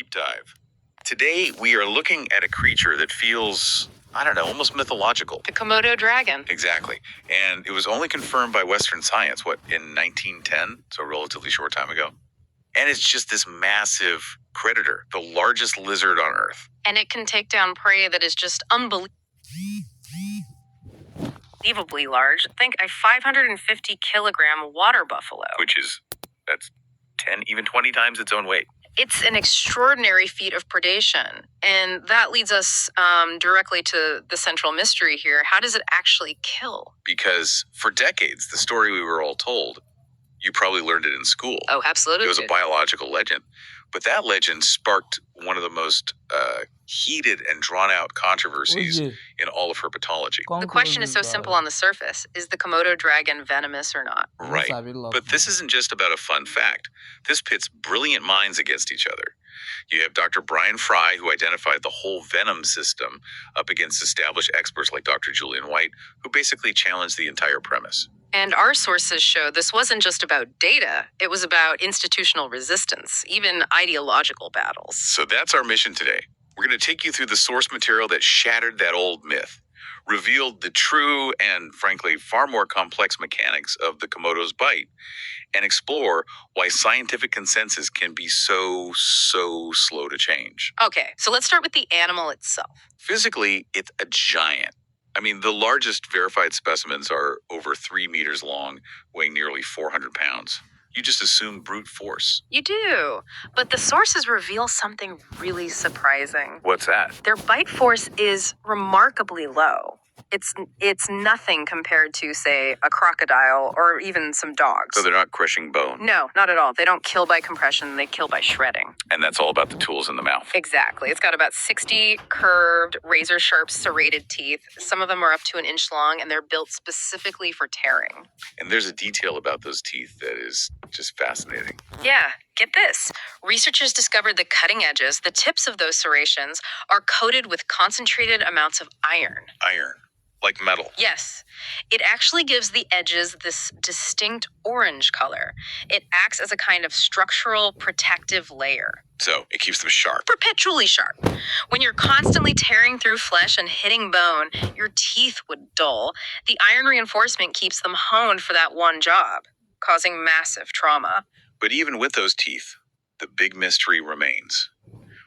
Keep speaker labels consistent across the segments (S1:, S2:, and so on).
S1: Deep dive. Today, we are looking at a creature that feels, I don't know, almost mythological.
S2: The Komodo dragon.
S1: Exactly. And it was only confirmed by Western science, in 1910? So a relatively short time ago. And it's just this massive predator, the largest lizard on Earth.
S2: And it can take down prey that is just unbelievably large. Think a 550 kilogram water buffalo.
S1: That's 10, even 20 times its own weight.
S2: It's an extraordinary feat of predation. And that leads us directly to the central mystery here. How does it actually kill?
S1: Because for decades, the story we were all told, you probably learned it in school.
S2: Oh, absolutely.
S1: It was a biological legend. But that legend sparked one of the most heated and drawn-out controversies in all of herpetology.
S2: The question is so simple on the surface. Is the Komodo dragon venomous or not?
S1: Right. But this isn't just about a fun fact. This pits brilliant minds against each other. You have Dr. Brian Fry, who identified the whole venom system, up against established experts like Dr. Julian White, who basically challenged the entire premise.
S2: And our sources show this wasn't just about data. It was about institutional resistance, even ideological battles.
S1: So that's our mission today. We're going to take you through the source material that shattered that old myth, revealed the true and, frankly, far more complex mechanics of the Komodo's bite, and explore why scientific consensus can be so slow to change.
S2: Okay, so let's start with the animal itself.
S1: Physically, it's a giant. I mean, the largest verified specimens are over 3 meters long, weighing nearly 400 pounds. You just assume brute force.
S2: You do, but the sources reveal something really surprising.
S1: What's that?
S2: Their bite force is remarkably low. It's nothing compared to, say, a crocodile or even some dogs.
S1: So they're not crushing bone?
S2: No, not at all. They don't kill by compression, they kill by shredding.
S1: And that's all about the tools in the mouth.
S2: Exactly. It's got about 60 curved, razor-sharp, serrated teeth. Some of them are up to 1 inch long, and they're built specifically for tearing.
S1: And there's a detail about those teeth that is just fascinating.
S2: Yeah. Get this. Researchers discovered the cutting edges, the tips of those serrations, are coated with concentrated amounts of iron.
S1: Iron. Like metal.
S2: Yes. It actually gives the edges this distinct orange color. It acts as a kind of structural protective layer.
S1: So it keeps them sharp.
S2: Perpetually sharp. When you're constantly tearing through flesh and hitting bone, your teeth would dull. The iron reinforcement keeps them honed for that one job, causing massive trauma.
S1: But even with those teeth, the big mystery remains.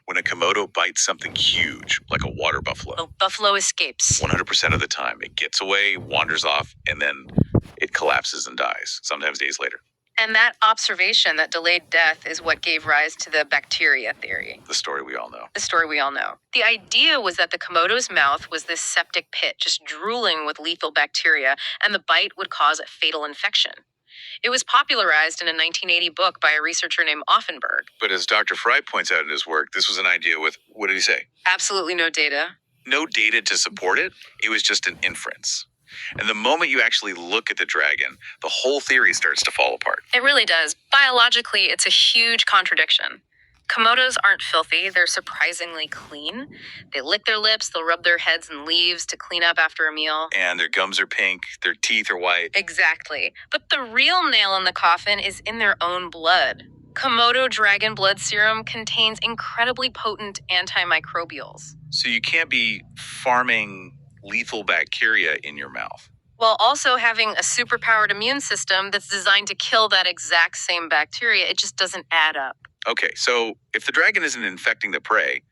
S1: When a Komodo bites something huge, like a water buffalo,
S2: The buffalo escapes.
S1: 100% of the time, it gets away, wanders off, and then it collapses and dies, sometimes days later.
S2: And that observation, that delayed death, is what gave rise to the bacteria theory.
S1: The story we all know.
S2: The story we all know. The idea was that the Komodo's mouth was this septic pit, just drooling with lethal bacteria, and the bite would cause a fatal infection. It was popularized in a 1980 book by a researcher named Offenberg.
S1: But as Dr. Fry points out in his work, this was an idea with, what did he say?
S2: Absolutely no data.
S1: No data to support it. It was just an inference. And the moment you actually look at the dragon, the whole theory starts to fall apart.
S2: It really does. Biologically, it's a huge contradiction. Komodos aren't filthy. They're surprisingly clean. They lick their lips, they'll rub their heads in leaves to clean up after a meal.
S1: And their gums are pink, their teeth are white.
S2: Exactly. But the real nail in the coffin is in their own blood. Komodo dragon blood serum contains incredibly potent antimicrobials,
S1: So you can't be farming lethal bacteria in your mouth.
S2: while also having a superpowered immune system that's designed to kill that exact same bacteria. It just doesn't add up.
S1: Okay, so if the dragon isn't infecting the prey,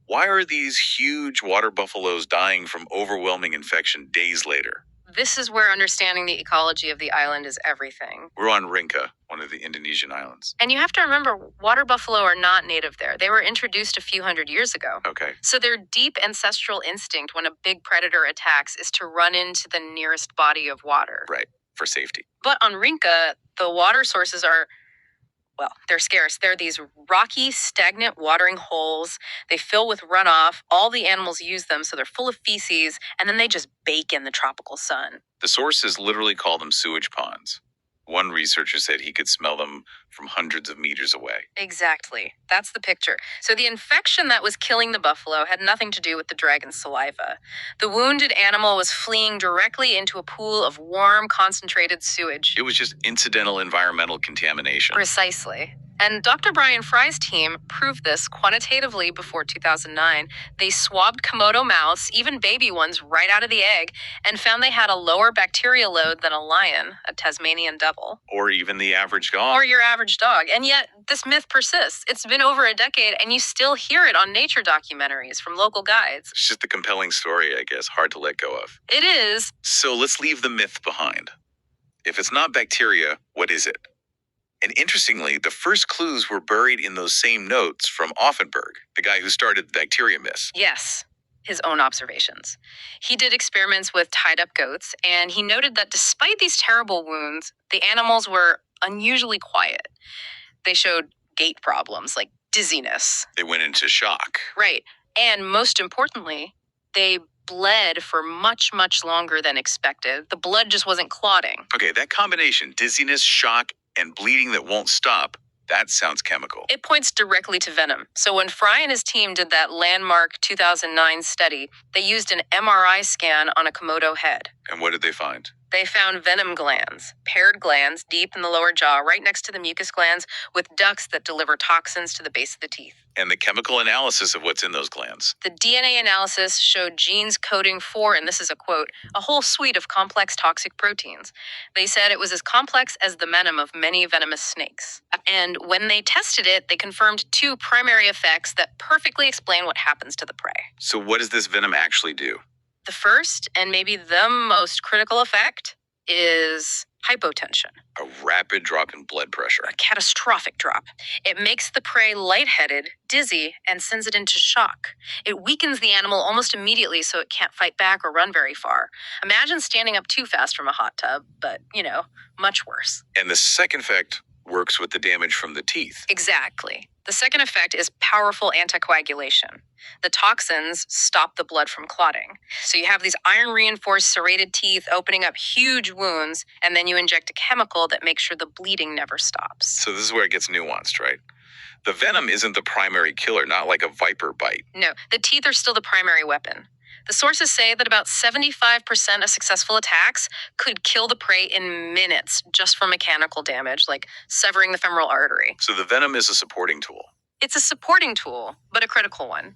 S1: why are these huge water buffaloes dying from overwhelming infection days later?
S2: This is where understanding the ecology of the island is everything.
S1: We're on Rinca, one of the Indonesian islands.
S2: And you have to remember, water buffalo are not native there. They were introduced a few hundred years ago.
S1: Okay.
S2: So their deep ancestral instinct when a big predator attacks is to run into the nearest body of water.
S1: Right, for safety.
S2: But on Rinca, the water sources are, well, they're scarce. They're these rocky, stagnant watering holes. They fill with runoff. All the animals use them, so they're full of feces, and then they just bake in the tropical sun.
S1: The sources literally call them sewage ponds. One researcher said he could smell them from hundreds of meters away.
S2: Exactly. That's the picture. So the infection that was killing the buffalo had nothing to do with the dragon's saliva. The wounded animal was fleeing directly into a pool of warm, concentrated sewage.
S1: It was just incidental environmental contamination.
S2: Precisely. And Dr. Brian Fry's team proved this quantitatively before 2009. They swabbed Komodo mouse, even baby ones, right out of the egg, and found they had a lower bacteria load than a lion, a Tasmanian devil,
S1: Or even the average dog.
S2: or your average dog. And yet, this myth persists. It's been over a decade, and you still hear it on nature documentaries from local guides.
S1: It's just a compelling story, I guess, hard to let go of.
S2: It is.
S1: So let's leave the myth behind. If it's not bacteria, what is it? And interestingly, the first clues were buried in those same notes from Offenberg, the guy who started the bacteria myths.
S2: Yes, his own observations. He did experiments with tied up goats, and he noted that despite these terrible wounds, the animals were unusually quiet. They showed gait problems like dizziness.
S1: They went into shock.
S2: Right. And most importantly, they bled for much, much longer than expected. The blood just wasn't clotting.
S1: Okay, that combination, dizziness, shock, and bleeding that won't stop, that sounds chemical.
S2: It points directly to venom. So when Fry and his team did that landmark 2009 study, they used an MRI scan on a Komodo head.
S1: And what did they find?
S2: They found venom glands, paired glands deep in the lower jaw, right next to the mucus glands, with ducts that deliver toxins to the base of the teeth.
S1: And the chemical analysis of what's in those glands.
S2: The DNA analysis showed genes coding for, and this is a quote, a whole suite of complex toxic proteins. They said it was as complex as the venom of many venomous snakes. And when they tested it, they confirmed two primary effects that perfectly explain what happens to the prey.
S1: So what does this venom actually do?
S2: The first, and maybe the most critical effect, is hypotension,
S1: A rapid drop in blood pressure.
S2: a catastrophic drop. It makes the prey lightheaded, dizzy, and sends it into shock. It weakens the animal almost immediately so it can't fight back or run very far. Imagine standing up too fast from a hot tub, but, much worse.
S1: And the second effect works with the damage from the teeth.
S2: Exactly. The second effect is powerful anticoagulation. The toxins stop the blood from clotting. So you have these iron-reinforced serrated teeth opening up huge wounds, and then you inject a chemical that makes sure the bleeding never stops.
S1: So this is where it gets nuanced, right? The venom isn't the primary killer, not like a viper bite.
S2: No, the teeth are still the primary weapon. The sources say that about 75% of successful attacks could kill the prey in minutes just from mechanical damage, like severing the femoral artery.
S1: So the venom is a supporting tool.
S2: It's a supporting tool, but a critical one.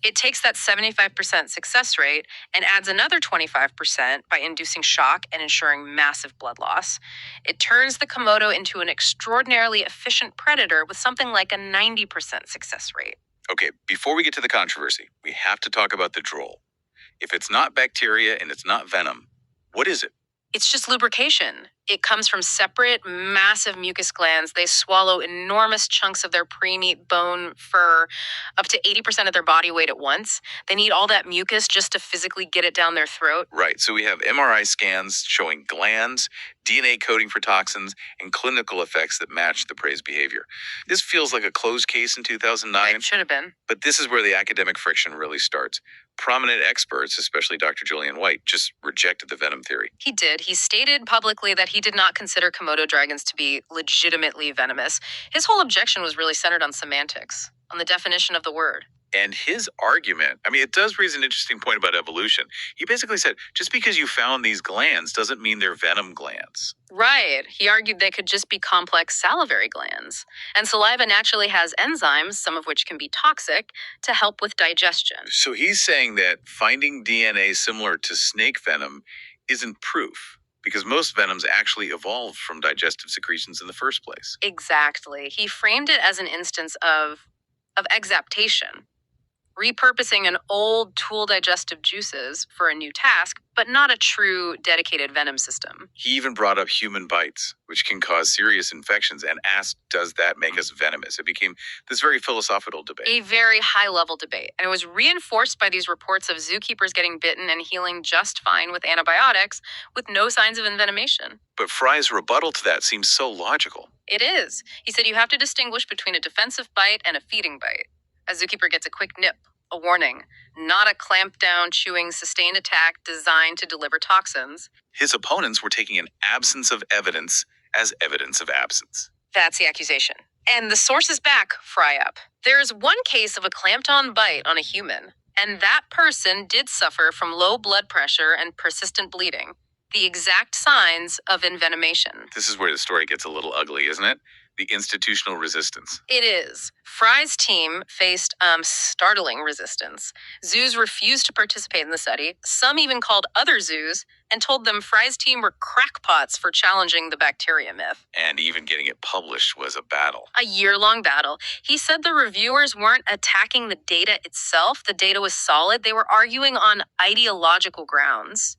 S2: It takes that 75% success rate and adds another 25% by inducing shock and ensuring massive blood loss. It turns the Komodo into an extraordinarily efficient predator with something like a 90% success rate.
S1: Okay, before we get to the controversy, we have to talk about the droll. If it's not bacteria and it's not venom, what is it?
S2: It's just lubrication. It comes from separate, massive mucus glands. They swallow enormous chunks of their pre-meat bone, fur, up to 80% of their body weight at once. They need all that mucus just to physically get it down their throat.
S1: Right, so we have MRI scans showing glands, DNA coding for toxins, and clinical effects that match the prey's behavior. This feels like a closed case in 2009,
S2: It should have been.
S1: but this is where the academic friction really starts. Prominent experts, especially Dr. Julian White, just rejected the venom theory.
S2: He did. He stated publicly that he did not consider Komodo dragons to be legitimately venomous. His whole objection was really centered on semantics, on the definition of the word.
S1: And his argument, it does raise an interesting point about evolution. He basically said, just because you found these glands doesn't mean they're venom glands.
S2: Right. He argued they could just be complex salivary glands. And saliva naturally has enzymes, some of which can be toxic, to help with digestion.
S1: So he's saying that finding DNA similar to snake venom isn't proof, because most venoms actually evolved from digestive secretions in the first place.
S2: Exactly. He framed it as an instance of exaptation, repurposing an old tool digestive juices for a new task, but not a true dedicated venom system.
S1: He even brought up human bites, which can cause serious infections, and asked, does that make us venomous? It became this very philosophical debate.
S2: A very high-level debate. And it was reinforced by these reports of zookeepers getting bitten and healing just fine with antibiotics with no signs of envenomation.
S1: But Fry's rebuttal to that seems so logical.
S2: It is. He said you have to distinguish between a defensive bite and a feeding bite. A zookeeper gets a quick nip, a warning, not a clamp-down, chewing, sustained attack designed to deliver toxins.
S1: His opponents were taking an absence of evidence as evidence of absence.
S2: That's the accusation. And the sources back Fry up. There is one case of a clamped-on bite on a human, and that person did suffer from low blood pressure and persistent bleeding, the exact signs of envenomation.
S1: This is where the story gets a little ugly, isn't it? The institutional resistance.
S2: It is. Fry's team faced startling resistance. Zoos refused to participate in the study. Some even called other zoos and told them Fry's team were crackpots for challenging the bacteria myth.
S1: And even getting it published was a battle.
S2: A year-long battle. He said the reviewers weren't attacking the data itself. The data was solid. They were arguing on ideological grounds.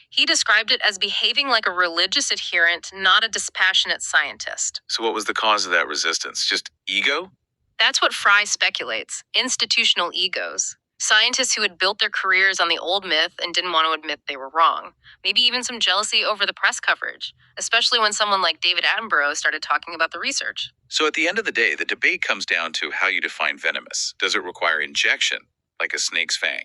S2: He described it as behaving like a religious adherent, not a dispassionate scientist.
S1: So what was the cause of that resistance? Just ego?
S2: That's what Fry speculates: institutional egos. Scientists who had built their careers on the old myth and didn't want to admit they were wrong. Maybe even some jealousy over the press coverage, especially when someone like David Attenborough started talking about the research.
S1: So at the end of the day, the debate comes down to how you define venomous. Does it require injection, like a snake's fang?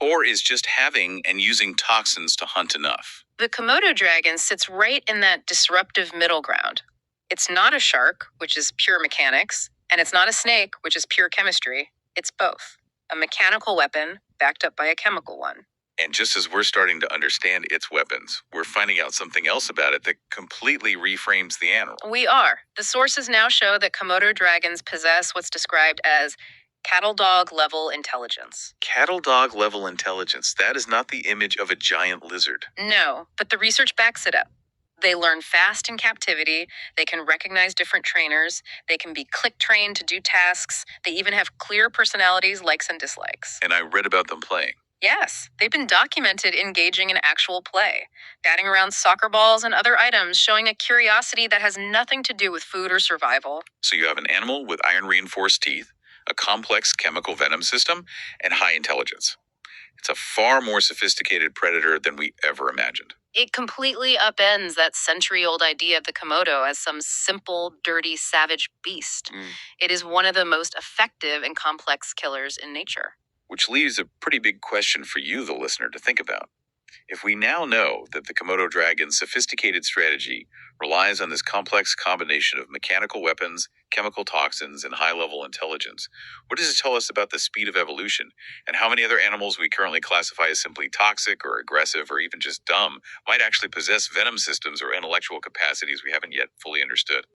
S1: Or is just having and using toxins to hunt enough?
S2: The Komodo dragon sits right in that disruptive middle ground. It's not a shark, which is pure mechanics, and it's not a snake, which is pure chemistry. It's both. A mechanical weapon backed up by a chemical one.
S1: And just as we're starting to understand its weapons, we're finding out something else about it that completely reframes the animal.
S2: We are. The sources now show that Komodo dragons possess what's described as cattle dog level intelligence.
S1: Cattle dog level intelligence. That is not the image of a giant lizard.
S2: No, but the research backs it up. They learn fast in captivity. They can recognize different trainers. They can be click trained to do tasks. They even have clear personalities, likes and dislikes.
S1: And I read about them playing.
S2: Yes, they've been documented engaging in actual play, batting around soccer balls and other items, showing a curiosity that has nothing to do with food or survival.
S1: So you have an animal with iron-reinforced teeth, a complex chemical venom system, and high intelligence. It's a far more sophisticated predator than we ever imagined.
S2: It completely upends that century-old idea of the Komodo as some simple, dirty, savage beast. It is one of the most effective and complex killers in nature.
S1: Which leaves a pretty big question for you, the listener, to think about. If we now know that the Komodo dragon's sophisticated strategy relies on this complex combination of mechanical weapons, chemical toxins, and high-level intelligence, what does it tell us about the speed of evolution, and how many other animals we currently classify as simply toxic or aggressive or even just dumb might actually possess venom systems or intellectual capacities we haven't yet fully understood?